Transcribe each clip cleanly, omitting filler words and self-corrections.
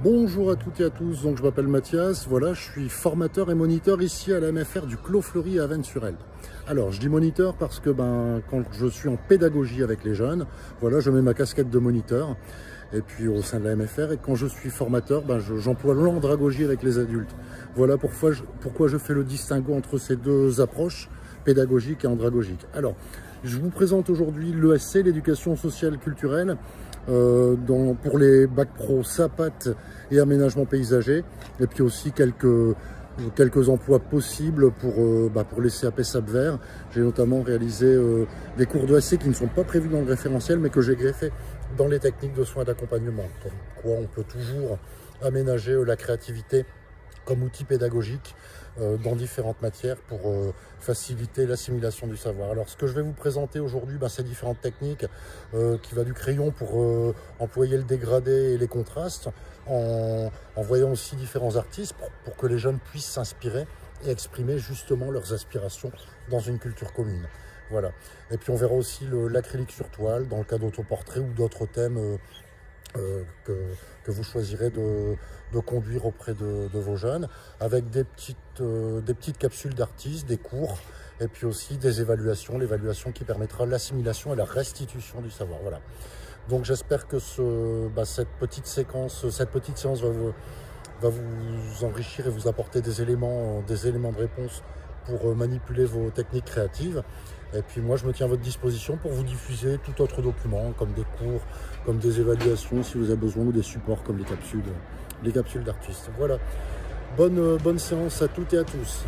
Bonjour à toutes et à tous, donc je m'appelle Mathias, voilà, je suis formateur et moniteur ici à la MFR du Clos Fleury à Avesnes-sur-Helpe. Alors je dis moniteur parce que quand je suis en pédagogie avec les jeunes, voilà, je mets ma casquette de moniteur et puis au sein de la MFR, et quand je suis formateur, j'emploie l'andragogie avec les adultes. Voilà pourquoi je fais le distinguo entre ces deux approches, pédagogique et andragogique. Alors, je vous présente aujourd'hui l'ESC, l'éducation sociale culturelle, pour les bacs pro SAPAT et aménagement paysager, et puis aussi quelques emplois possibles pour les CAP SAPVER. J'ai notamment réalisé des cours de SC qui ne sont pas prévus dans le référentiel, mais que j'ai greffé dans les techniques de soins d'accompagnement. Comme quoi on peut toujours aménager la créativité comme outil pédagogique dans différentes matières pour faciliter l'assimilation du savoir. Alors ce que je vais vous présenter aujourd'hui, c'est différentes techniques qui va du crayon pour employer le dégradé et les contrastes, en voyant aussi différents artistes pour que les jeunes puissent s'inspirer et exprimer justement leurs aspirations dans une culture commune. Voilà. Et puis on verra aussi l'acrylique sur toile dans le cas d'autoportraits ou d'autres thèmes que vous choisirez de conduire auprès de vos jeunes, avec des petites capsules d'artistes, des cours, et puis aussi des évaluations, l'évaluation qui permettra l'assimilation et la restitution du savoir. Voilà. Donc j'espère que cette petite séance va vous enrichir et vous apporter des éléments de réponse pour manipuler vos techniques créatives. Et puis moi, je me tiens à votre disposition pour vous diffuser tout autre document, comme des cours, comme des évaluations, si vous avez besoin, ou des supports comme les capsules d'artistes. Voilà. Bonne séance à toutes et à tous.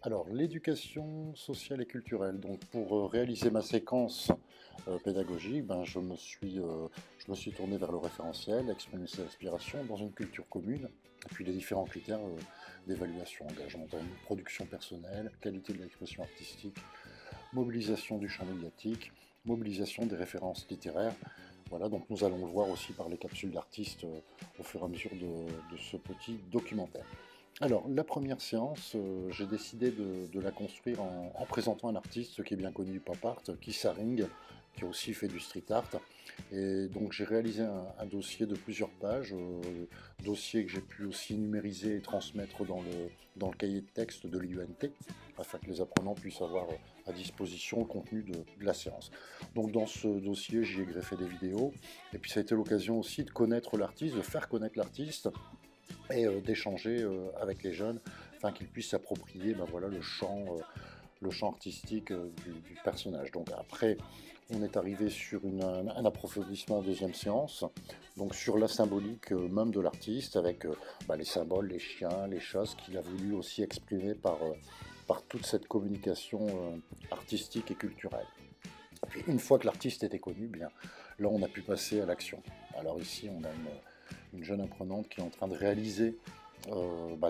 Alors, l'éducation sociale et culturelle. Donc, pour réaliser ma séquence pédagogique, je me suis tourné vers le référentiel, exprimer ses aspirations dans une culture commune, et puis les différents critères d'évaluation, engagement, production personnelle, qualité de l'expression artistique, mobilisation du champ médiatique, mobilisation des références littéraires. Voilà, donc nous allons le voir aussi par les capsules d'artistes au fur et à mesure de ce petit documentaire. Alors, la première séance, j'ai décidé de la construire en présentant un artiste qui est bien connu du pop art, Keith Haring, qui a aussi fait du street art. Et donc j'ai réalisé un dossier de plusieurs pages, dossier que j'ai pu aussi numériser et transmettre dans le cahier de texte de l'IUNT, afin que les apprenants puissent avoir à disposition le contenu de la séance. Donc dans ce dossier, j'y ai greffé des vidéos, et puis ça a été l'occasion aussi de connaître l'artiste, de faire connaître l'artiste, et d'échanger avec les jeunes, afin qu'ils puissent s'approprier le champ artistique du personnage. Donc après, on est arrivé sur un approfondissement en deuxième séance, donc sur la symbolique même de l'artiste, avec les symboles, les chiens, les chats, ce qu'il a voulu aussi exprimer par toute cette communication artistique et culturelle. Et puis une fois que l'artiste était connu, là on a pu passer à l'action. Alors ici on a une jeune apprenante qui est en train de réaliser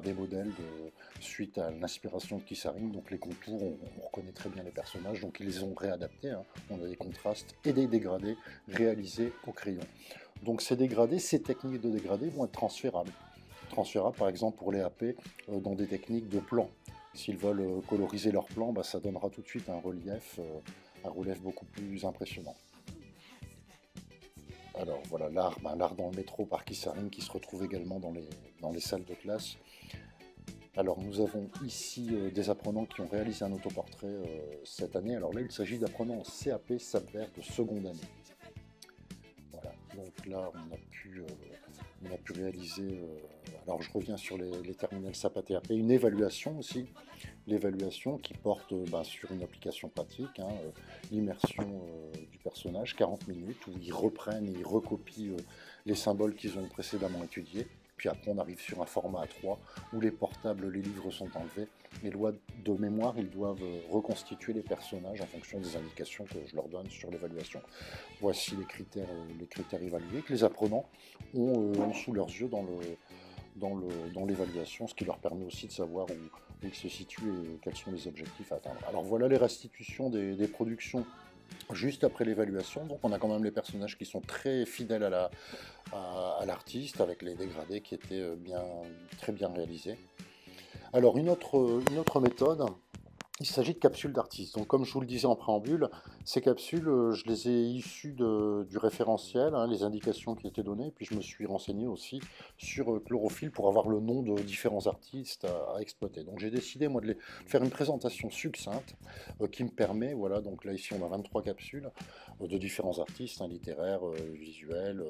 des modèles suite à l'inspiration de Keith Haring. Donc les contours, on reconnaît très bien les personnages, donc ils les ont réadaptés, hein. On a des contrastes et des dégradés réalisés au crayon. Donc ces dégradés, ces techniques de dégradés vont être transférables. Transférables par exemple pour les AP dans des techniques de plan. S'ils veulent coloriser leur plan, ça donnera tout de suite un relief beaucoup plus impressionnant. Alors voilà, l'art dans le métro par Keith Haring qui se retrouve également dans les salles de classe. Alors nous avons ici des apprenants qui ont réalisé un autoportrait cette année. Alors là, il s'agit d'apprenants en CAP SAPVER de seconde année. Voilà, donc là on a pu réaliser, alors je reviens sur les terminales SAPAT et AP, une évaluation aussi. L'évaluation qui porte sur une application pratique, hein, l'immersion du personnage, 40 minutes, où ils reprennent et ils recopient les symboles qu'ils ont précédemment étudiés. Puis après, on arrive sur un format A3 où les portables, les livres sont enlevés. Les lois de mémoire, ils doivent reconstituer les personnages en fonction des indications que je leur donne sur l'évaluation. Voici les critères évalués que les apprenants ont sous leurs yeux dans l'évaluation, ce qui leur permet aussi de savoir où ils se situent et quels sont les objectifs à atteindre. Alors voilà les restitutions des productions juste après l'évaluation. Donc on a quand même les personnages qui sont très fidèles à l'artiste, avec les dégradés qui étaient très bien réalisés. Alors une autre méthode Il s'agit de capsules d'artistes. Donc, comme je vous le disais en préambule, ces capsules, je les ai issues du référentiel, hein, les indications qui étaient données, puis je me suis renseigné aussi sur Chlorophylle pour avoir le nom de différents artistes à exploiter. Donc, j'ai décidé, moi, de faire une présentation succincte qui me permet, voilà, donc là, ici, on a 23 capsules de différents artistes, hein, littéraires, visuels,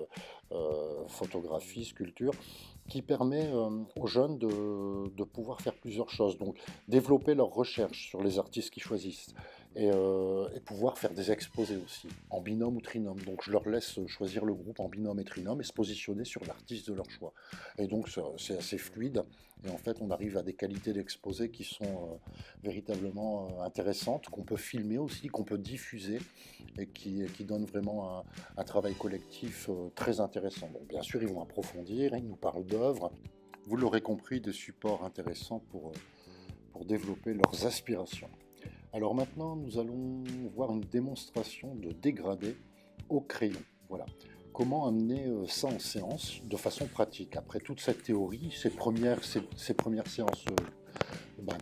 photographie, sculpture, qui permet aux jeunes de pouvoir faire plusieurs choses. Donc, développer leurs recherches sur les artistes qu'ils choisissent et pouvoir faire des exposés aussi, en binôme ou trinôme. Donc je leur laisse choisir le groupe en binôme et trinôme et se positionner sur l'artiste de leur choix. Et donc c'est assez fluide et en fait on arrive à des qualités d'exposés qui sont véritablement intéressantes, qu'on peut filmer aussi, qu'on peut diffuser et qui donnent vraiment un travail collectif très intéressant. Donc bien sûr ils vont approfondir, ils nous parlent d'œuvres, vous l'aurez compris, des supports intéressants pour développer leurs aspirations. Alors maintenant, nous allons voir une démonstration de dégradé au crayon. Voilà. Comment amener ça en séance de façon pratique. Après toute cette théorie, ces premières séances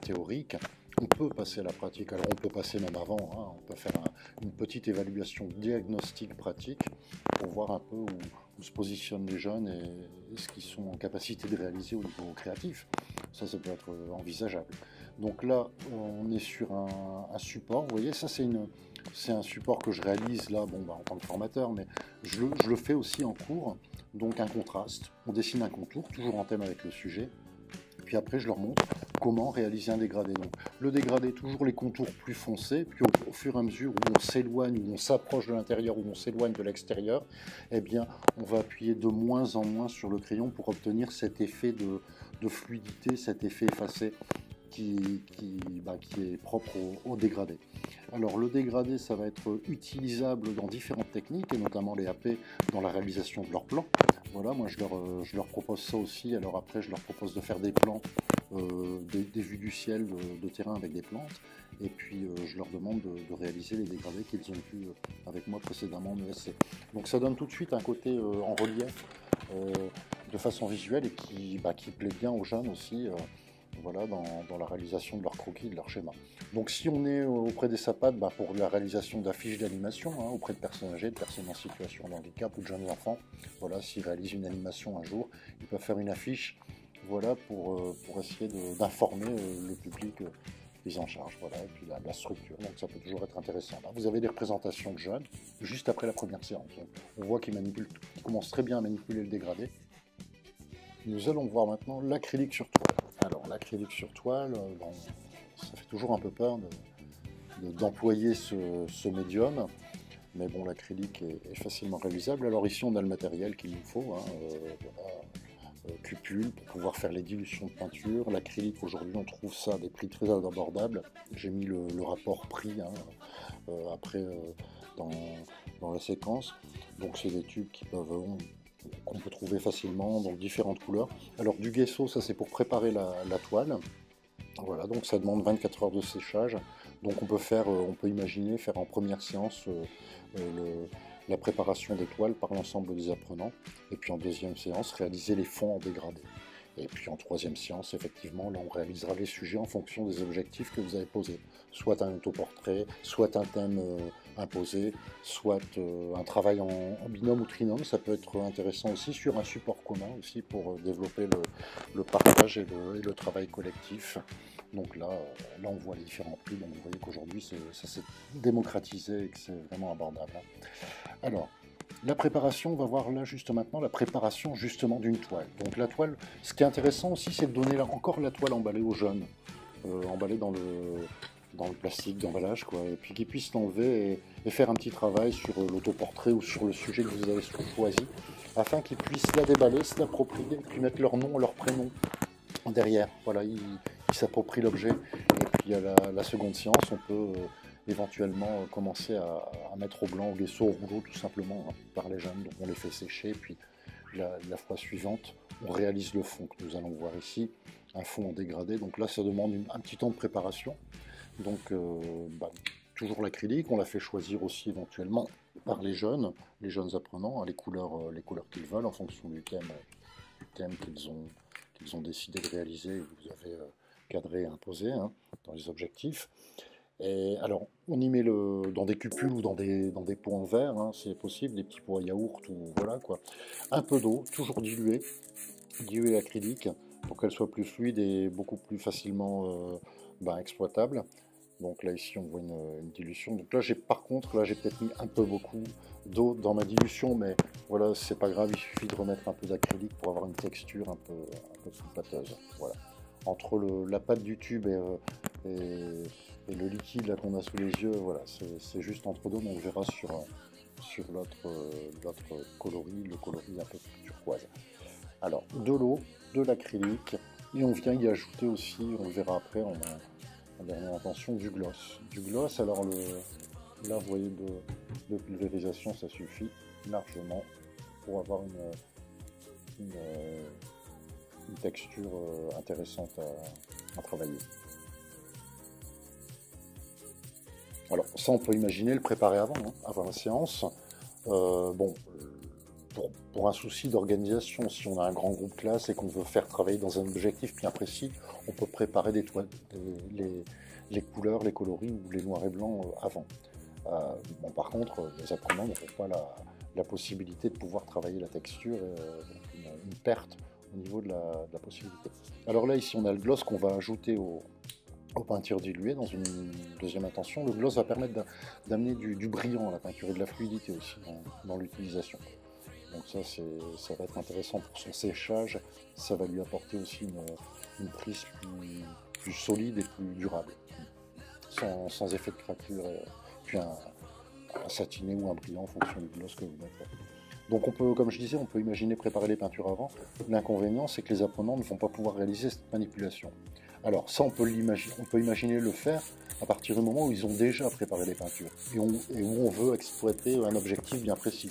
théoriques, on peut passer à la pratique. Alors on peut passer même avant, hein, on peut faire une petite évaluation diagnostique pratique pour voir un peu où se positionnent les jeunes et ce qu'ils sont en capacité de réaliser au niveau créatif. Ça peut être envisageable. Donc là, on est sur un support. Vous voyez, ça c'est un support que je réalise là, en tant que formateur, mais je le fais aussi en cours. Donc un contraste. On dessine un contour, toujours en thème avec le sujet. Puis après, je leur montre comment réaliser un dégradé. Donc, le dégradé, toujours les contours plus foncés, puis au fur et à mesure où on s'éloigne, où on s'approche de l'intérieur, où on s'éloigne de l'extérieur, eh bien, on va appuyer de moins en moins sur le crayon pour obtenir cet effet de fluidité, cet effet effacé qui est propre au dégradé. Alors le dégradé, ça va être utilisable dans différentes techniques, et notamment les AP dans la réalisation de leurs plans. Voilà, moi je leur propose ça aussi. Alors après, je leur propose de faire des plans, des vues du ciel, de terrain avec des plantes. Et puis je leur demande de réaliser les dégradés qu'ils ont pu avec moi précédemment en ESC. Donc ça donne tout de suite un côté en relief de façon visuelle et qui plaît bien aux jeunes aussi. Voilà, dans la réalisation de leur croquis, de leur schéma. Donc si on est auprès des SAPAD, pour la réalisation d'affiches d'animation, hein, auprès de personnes âgées, de personnes en situation de handicap ou de jeunes enfants, voilà, s'ils réalisent une animation un jour, ils peuvent faire une affiche, voilà, pour essayer d'informer le public pris en charge, voilà, et puis la structure, donc ça peut toujours être intéressant. Là, vous avez des représentations de jeunes, juste après la première séance. Donc, on voit qu'ils commencent très bien à manipuler le dégradé. Nous allons voir maintenant l'acrylique sur toile. Alors l'acrylique sur toile, ça fait toujours un peu peur d'employer ce médium, mais bon, l'acrylique est facilement réalisable. Alors ici on a le matériel qu'il nous faut, hein, cupule pour pouvoir faire les dilutions de peinture. L'acrylique aujourd'hui on trouve ça à des prix très abordables. J'ai mis le rapport prix hein, après dans la séquence. Donc c'est des tubes qu'on peut trouver facilement dans différentes couleurs. Alors du gesso, ça c'est pour préparer la toile. Voilà, donc ça demande 24 heures de séchage. Donc on peut imaginer faire en première séance la préparation des toiles par l'ensemble des apprenants. Et puis en deuxième séance, réaliser les fonds en dégradé. Et puis en troisième séance, effectivement, là on réalisera les sujets en fonction des objectifs que vous avez posés. Soit un autoportrait, soit un thème imposé, soit un travail en binôme ou trinôme. Ça peut être intéressant aussi sur un support commun aussi pour développer le partage et le travail collectif. Donc là, on voit les différents prix. Donc vous voyez qu'aujourd'hui, ça s'est démocratisé et que c'est vraiment abordable. Alors, la préparation, on va voir là juste maintenant la préparation justement d'une toile. Donc la toile, ce qui est intéressant aussi, c'est de donner encore la toile emballée aux jeunes, emballée dans le plastique d'emballage, quoi, et puis qu'ils puissent l'enlever et faire un petit travail sur l'autoportrait ou sur le sujet que vous avez choisi, afin qu'ils puissent la déballer, se l'approprier, puis mettre leur nom, leur prénom derrière. Voilà, ils s'approprient l'objet. Et puis à la seconde séance, on peut éventuellement commencer à mettre au blanc, au gesso, au rouleau, tout simplement, hein, par les jeunes. Donc on les fait sécher, puis la fois suivante, on réalise le fond que nous allons voir ici, un fond en dégradé. Donc là, ça demande un petit temps de préparation. Donc toujours l'acrylique, on la fait choisir aussi éventuellement par les jeunes apprenants, hein, les couleurs qu'ils veulent en fonction du thème qu'ils ont décidé de réaliser, que vous avez cadré et imposé. Hein. dans les objectifs. Et alors, on y met dans des cupules ou dans des pots en verre, hein, c'est possible, des petits pots à yaourt ou voilà quoi. Un peu d'eau, toujours diluée acrylique, pour qu'elle soit plus fluide et beaucoup plus facilement exploitable. Donc là ici on voit une dilution. Donc là par contre là j'ai peut-être mis un peu beaucoup d'eau dans ma dilution, mais voilà c'est pas grave, il suffit de remettre un peu d'acrylique pour avoir une texture un peu plus pâteuse. Voilà. Entre la pâte du tube et le liquide là qu'on a sous les yeux, voilà, c'est juste entre deux, mais on le verra sur l'autre coloris, le coloris un peu plus turquoise. Alors de l'eau, de l'acrylique, et on vient y ajouter aussi, on le verra après, en dernière intention, du gloss. Du gloss, alors là vous voyez de pulvérisation, ça suffit largement pour avoir une texture intéressante à travailler. Alors ça on peut imaginer le préparer avant, hein, avant la séance. Bon, pour un souci d'organisation, si on a un grand groupe classe et qu'on veut faire travailler dans un objectif bien précis, on peut préparer les couleurs, les coloris ou les noirs et blancs avant. Bon, par contre, les apprenants n'auront pas la possibilité de pouvoir travailler la texture, une perte au niveau de la possibilité. Alors là, ici, on a le gloss qu'on va ajouter aux peintures diluées dans une deuxième intention. Le gloss va permettre d'amener du brillant à la peinture et de la fluidité aussi dans l'utilisation. Donc ça va être intéressant pour son séchage, ça va lui apporter aussi une prise plus solide et plus durable, sans effet de craquure, puis un satiné ou un brillant en fonction du gloss que vous mettez. Donc on peut, comme je disais, on peut imaginer préparer les peintures avant. L'inconvénient, c'est que les apprenants ne vont pas pouvoir réaliser cette manipulation. Alors ça, on peut imaginer le faire à partir du moment où ils ont déjà préparé les peintures et où on veut exploiter un objectif bien précis.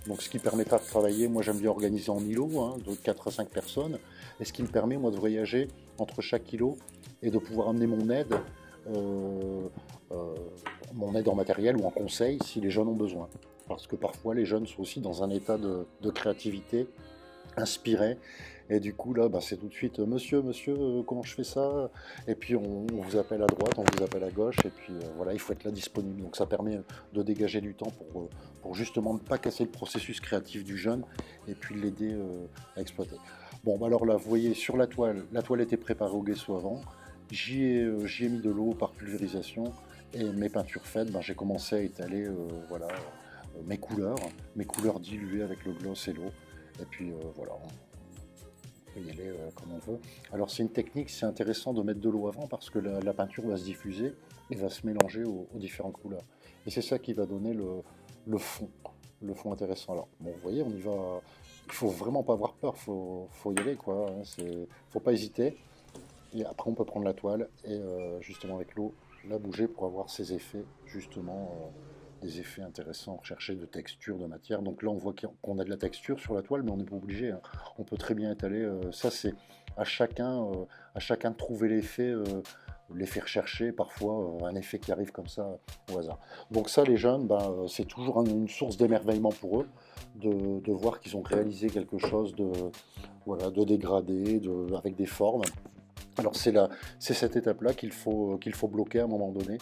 Donc ce qui permettra de travailler, moi j'aime bien organiser en îlots, hein, de 4 à 5 personnes, et ce qui me permet moi de voyager entre chaque îlot et de pouvoir amener mon aide en matériel ou en conseil si les jeunes ont besoin. Parce que parfois les jeunes sont aussi dans un état de créativité, inspirés. Et du coup, là, c'est tout de suite, monsieur, comment je fais ça? Et puis, on vous appelle à droite, on vous appelle à gauche, et puis voilà, il faut être là disponible. Donc, ça permet de dégager du temps pour justement ne pas casser le processus créatif du jeune, et puis l'aider à exploiter. Bon, alors là, vous voyez, sur la toile était préparée au gesso avant. J'y ai mis de l'eau par pulvérisation, et mes peintures faites, j'ai commencé à étaler voilà, mes couleurs diluées avec le gloss et l'eau. Et puis voilà, on peut y aller comme on veut. Alors c'est une technique, c'est intéressant de mettre de l'eau avant parce que la peinture va se diffuser et va se mélanger aux différentes couleurs. Et c'est ça qui va donner le fond intéressant. Alors bon, vous voyez, on y va. Il faut vraiment pas avoir peur, faut y aller quoi. Hein, faut pas hésiter. Et après on peut prendre la toile et justement avec l'eau la bouger pour avoir ces effets justement. Des effets intéressants recherchés de texture, de matière. Donc là, on voit qu'on a de la texture sur la toile, mais on n'est pas obligé. Hein. On peut très bien étaler. Ça, c'est à chacun de trouver l'effet recherché, parfois un effet qui arrive comme ça au hasard. Donc ça, les jeunes, c'est toujours une source d'émerveillement pour eux de voir qu'ils ont réalisé quelque chose de dégradé, avec des formes. Alors c'est cette étape-là qu'il faut bloquer à un moment donné,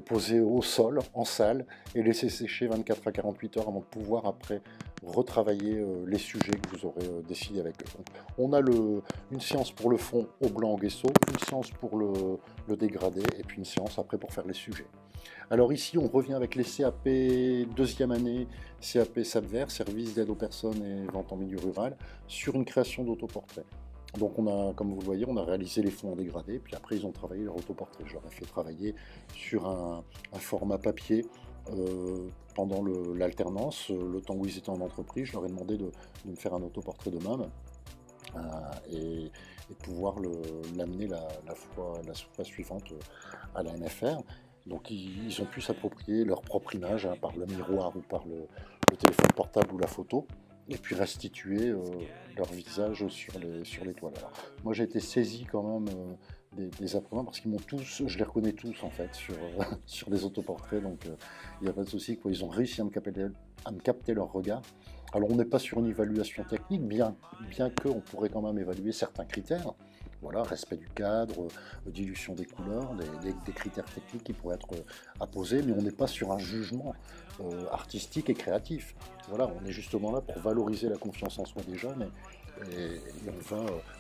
poser au sol, en salle, et laisser sécher 24 à 48 heures avant de pouvoir après retravailler les sujets que vous aurez décidé avec eux. Donc, on a une séance pour le fond au blanc au gesso, une séance pour le dégradé, et puis une séance après pour faire les sujets. Alors ici, on revient avec les CAP deuxième année, CAP SAPVER, Service d'aide aux personnes et vente en milieu rural, sur une création d'autoportrait. Donc comme vous le voyez, on a réalisé les fonds en dégradé, puis après ils ont travaillé leur autoportrait. Je leur ai fait travailler sur un format papier pendant l'alternance, le temps où ils étaient en entreprise. Je leur ai demandé de me faire un autoportrait d'eux-mêmes et pouvoir l'amener la fois suivante à la NFR. Donc ils ont pu s'approprier leur propre image par le miroir ou par le téléphone portable ou la photo, et puis restituer leur visage sur les toiles. Alors, moi j'ai été saisi quand même des apprenants parce qu'ils m'ont tous, je les reconnais tous en fait sur les autoportraits, donc il n'y a pas de souci, quoi. Ils ont réussi à me capter leur regard. Alors on n'est pas sur une évaluation technique, bien qu'on pourrait quand même évaluer certains critères, voilà, respect du cadre, dilution des couleurs, des critères techniques qui pourraient être apposés, mais on n'est pas sur un jugement artistique et créatif. Voilà, on est justement là pour valoriser la confiance en soi des jeunes et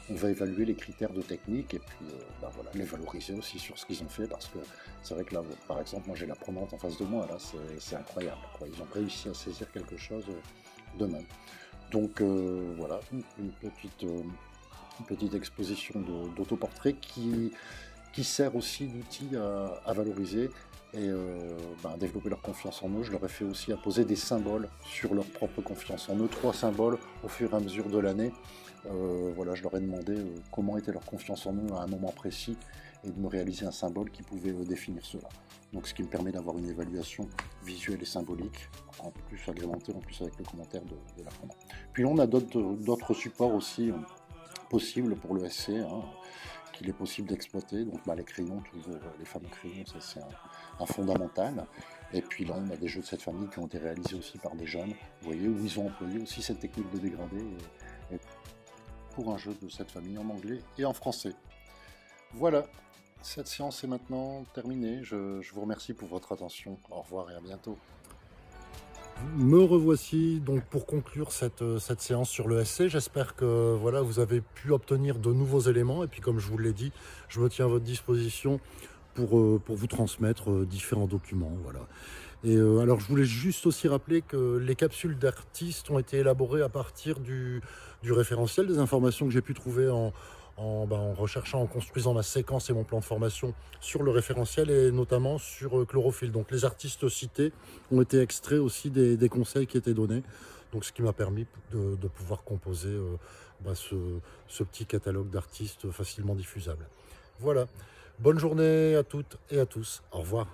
on va évaluer les critères de technique et puis ben voilà, les valoriser aussi sur ce qu'ils ont fait parce que c'est vrai que là, par exemple, moi j'ai l'apprenante en face de moi, là c'est incroyable, quoi. Ils ont réussi à saisir quelque chose d'eux-mêmes. Donc voilà, une petite exposition d'autoportrait qui sert aussi d'outil à valoriser et ben, développer leur confiance en eux. Je leur ai fait aussi apposer des symboles sur leur propre confiance en eux, 3 symboles au fur et à mesure de l'année. Voilà, je leur ai demandé comment était leur confiance en eux à un moment précis et de me réaliser un symbole qui pouvait définir cela. Donc ce qui me permet d'avoir une évaluation visuelle et symbolique, en plus agrémentée en plus avec le commentaire de l'apprenant. Puis on a d'autres supports aussi possibles pour le SC, hein, qu'il est possible d'exploiter. Donc bah, les crayons, toujours les fameux crayons, ça c'est un fondamental. Et puis là, on a des jeux de cette famille qui ont été réalisés aussi par des jeunes, vous voyez, où ils ont employé aussi cette technique de dégradé et pour un jeu de cette famille en anglais et en français. Voilà, cette séance est maintenant terminée. Je vous remercie pour votre attention. Au revoir et à bientôt. Me revoici donc pour conclure cette séance sur le SC. J'espère que voilà, vous avez pu obtenir de nouveaux éléments. Et puis comme je vous l'ai dit, je me tiens à votre disposition pour vous transmettre différents documents. Voilà. Et alors je voulais juste aussi rappeler que les capsules d'artistes ont été élaborées à partir du référentiel, des informations que j'ai pu trouver en recherchant, en construisant ma séquence et mon plan de formation sur le référentiel et notamment sur Chlorophylle. Donc les artistes cités ont été extraits aussi des conseils qui étaient donnés. Donc ce qui m'a permis de pouvoir composer ce petit catalogue d'artistes facilement diffusable. Voilà. Bonne journée à toutes et à tous. Au revoir.